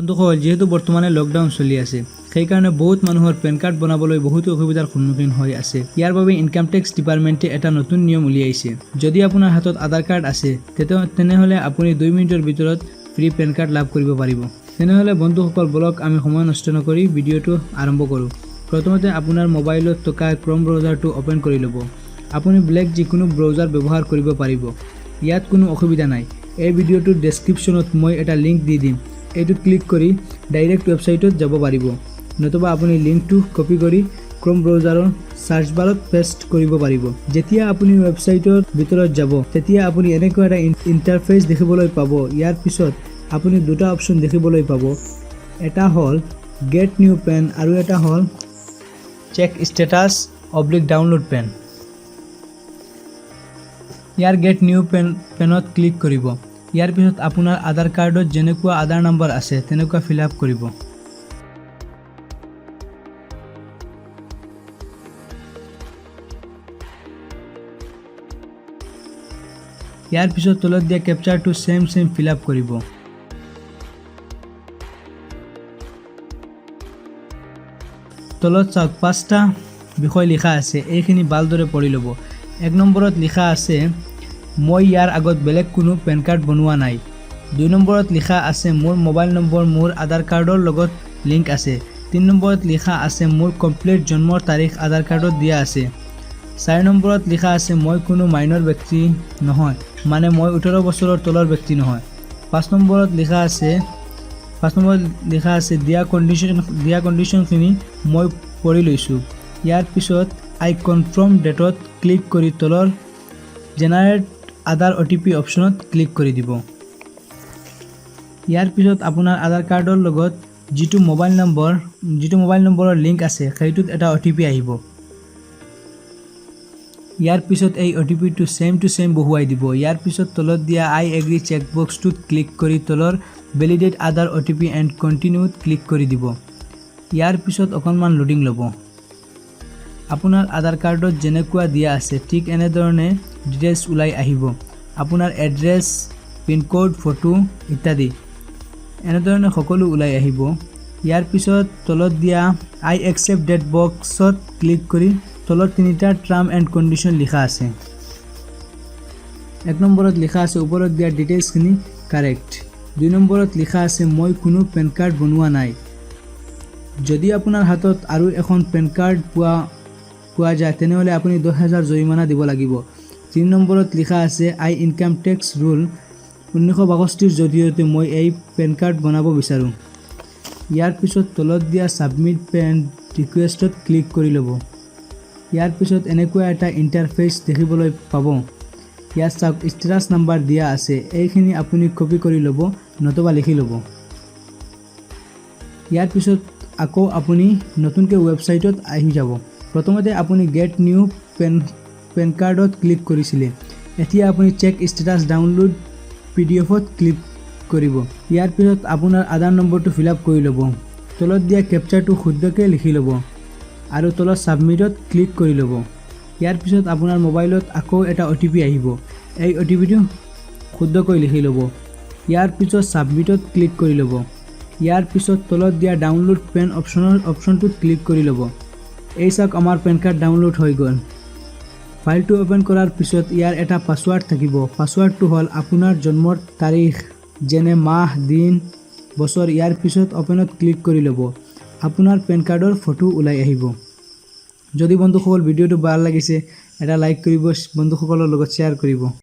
বন্ধুসকল যেহেতু বৰ্তমানে লকডাউন চলি আছে সেই কাৰণে বহুত মানুহৰ পেন কাৰ্ড বনাবলৈ বহুত অসুবিধাৰ সন্মুখীন হৈ আছে। ইয়াৰ বাবে ইনকাম টেক্স ডিপাৰ্টমেণ্টে এটা নতুন নিয়ম উলিয়াইছে। যদি আপোনাৰ হাতত আধাৰ কাৰ্ড আছে তেনেহলে আপুনি 2 মিনিটৰ ভিতৰত ফ্ৰী পেন কাৰ্ড লাভ কৰিব পাৰিব। তেনেহলে বন্ধুসকল ব্লগ আমি সময় নষ্ট নকৰি ভিডিঅটো আৰম্ভ কৰো। প্ৰথমতে আপোনাৰ মোবাইলত থকা ক্ৰোম ব্ৰাউজাৰটো ওপেন কৰি ল'ব। আপুনি ব্লেক যিকোনো ব্ৰাউজাৰ ব্যৱহাৰ কৰিব পাৰিব। ইয়াত কোনো অসুবিধা নাই। এই ভিডিঅটোৰ ডেসক্ৰিপচনত মই এটা লিংক দি দিম। এইটো ক্লিক কৰি ডাইৰেক্ট ৱেবছাইটত যাব পাৰিব। নতুবা আপুনি লিংকটো কপি কৰি ক্ৰোম ব্ৰাউজাৰৰ সাৰ্চ বাৰত পেষ্ট কৰিব পাৰিব। যেতিয়া আপুনি ৱেবছাইটৰ ভিতৰত যাব তেতিয়া আপুনি এনেকুৱা এটা ইন্টাৰফেস দেখিবলৈ পাব। ইয়াৰ পিছত আপুনি দুটা অপচন দেখিবলৈ পাব। এটা হ'ল গেট নিউ পেন আৰু এটা হ'ল চেক ষ্টেটাছ ডাউনলোড পেন। ইয়াৰ গেট নিউ পেনত ক্লিক কৰিব। ইয়াৰ পিছত আপোনাৰ আধাৰ কাৰ্ডত যেনেকুৱা আধাৰ নম্বৰ আছে তেনেকুৱা ফিল আপ কৰিব। ইয়াৰ পিছত তলত দিয়া কেপচাৰটো সেম ফিল আপ কৰিব। তলত চাওক 5টা বিষয় লিখা আছে, এইখিনি ভালদৰে পঢ়ি ল'ব। 1 নম্বৰত লিখা আছে মই ইয়াৰ আগত বেলেগ কোনো পেন কাৰ্ড বনোৱা নাই। 2 নম্বৰত লিখা আছে মোৰ মোবাইল নম্বৰ মোৰ আধাৰ কাৰ্ডৰ লগত লিংক আছে। 3 নম্বৰত লিখা আছে মোৰ কমপ্লিট জন্মৰ তাৰিখ আধাৰ কাৰ্ডত দিয়া আছে। 4 নম্বৰত লিখা আছে মই কোনো মাইনৰ ব্যক্তি নহয়, মানে মই 18 বছৰৰ তলৰ ব্যক্তি নহয়। 5 নম্বৰত লিখা আছে দিয়া কণ্ডিশ্যনখিনি মই পঢ়ি লৈছোঁ। ইয়াৰ পিছত আই কনফাৰ্ম ডেটত ক্লিক কৰি তলৰ জেনাৰেট আধাৰ OTP অপশ্যনত ক্লিক কৰি দিব। ইয়াৰ পিছত আপোনাৰ আধাৰ কাৰ্ডৰ লগত যিটো মোবাইল নম্বৰৰ লিংক আছে সেইটোত এটা OTP আহিব। ইয়াৰ পিছত এই OTPটো সেম বহুৱাই দিব। ইয়াৰ পিছত তলত দিয়া আই এগ্ৰি চেকবক্সটোত ক্লিক কৰি তলৰ ভেলিডেট আধাৰ OTP এণ্ড কণ্টিনিউত ক্লিক কৰি দিব। ইয়াৰ পিছত অকণমান লোডিং ল'ব। আপোনাৰ আধাৰ কাৰ্ডত যেনেকুৱা দিয়া আছে ঠিক এনেধৰণে ডিটেইলছ ওলাই আহিব। আপোনাৰ এড্ৰেছ, পিনক'ড, ফটো ইত্যাদি এনেধৰণে সকলো ওলাই আহিব। ইয়াৰ পিছত তলত দিয়া আই একচেপ্ট ডেট বক্সত ক্লিক কৰি তলত 3টা টাৰ্ম এণ্ড কণ্ডিশ্যন লিখা আছে। 1 নম্বৰত লিখা আছে ওপৰত দিয়া ডিটেইলছখিনি কাৰেক্ট। 2 নম্বৰত লিখা আছে মই কোনো পেন কাৰ্ড বনোৱা নাই। যদি আপোনাৰ হাতত আৰু এখন পেন কাৰ্ড পোৱা যায় তেনেহলে আপুনি 10,000 জৰিমনা দিব লাগিব। 3 নম্বৰত লিখা আছে আই ইনকাম টেক্স ৰুল 1962ৰ জৰিয়তে মই এই পেন কাৰ্ড বনাব বিচাৰোঁ। ইয়াৰ পিছত তলত দিয়া সাবমিট পেন ৰিকুৱেষ্টত ক্লিক কৰি ল'ব। ইয়াৰ পিছত এনেকুৱা এটা ইন্টাৰফেস দেখিবলৈ পাব। ইয়াত চাওক ষ্টেটাছ নাম্বাৰ দিয়া আছে, এইখিনি আপুনি কপি কৰি ল'ব নতুবা লিখি ল'ব। ইয়াৰ পিছত আকৌ আপুনি নতুনকৈ ৱেবছাইটত আহি যাব। প্ৰথমতে আপুনি গেট নিউ পেন কাৰ্ডত ক্লিক কৰিছিলে। এতিয়া আপুনি চেক ষ্টেটাছ ডাউনলোড PDFত ক্লিক কৰিব। ইয়াৰ পিছত আপোনাৰ আধাৰ নম্বৰটো ফিল আপ কৰি ল'ব। তলত দিয়া কেপচাৰটো শুদ্ধকৈ লিখি ল'ব আৰু তলত সাবমিটত ক্লিক কৰি ল'ব। ইয়াৰ পিছত আপোনাৰ মোবাইলত আকৌ এটা OTP আহিব। এই OTPটো শুদ্ধকৈ লিখি ল'ব। ইয়াৰ পিছত সাবমিটত ক্লিক কৰি ল'ব। ইয়াৰ পিছত তলত দিয়া ডাউনলোড পেন অপশ্যনটোত ক্লিক কৰি ল'ব। এই চাওক আমাৰ পেন কাৰ্ড ডাউনলোড হৈ গ'ল। ফাইলটো ওপেন কৰাৰ পিছত ইয়াৰ এটা পাছৱাৰ্ড থাকিব। পাছৱাৰ্ডটো হ'ল আপোনাৰ জন্মৰ তাৰিখ যেনে মাহ, দিন, বছৰ। ইয়াৰ পিছত ওপেনত ক্লিক কৰি ল'ব। আপোনাৰ পেন কাৰ্ডৰ ফটো ওলাই আহিব। যদি বন্ধুসকল ভিডিঅ'টো ভাল লাগিছে এটা লাইক কৰিব, বন্ধুসকলৰ লগত শ্বেয়াৰ কৰিব।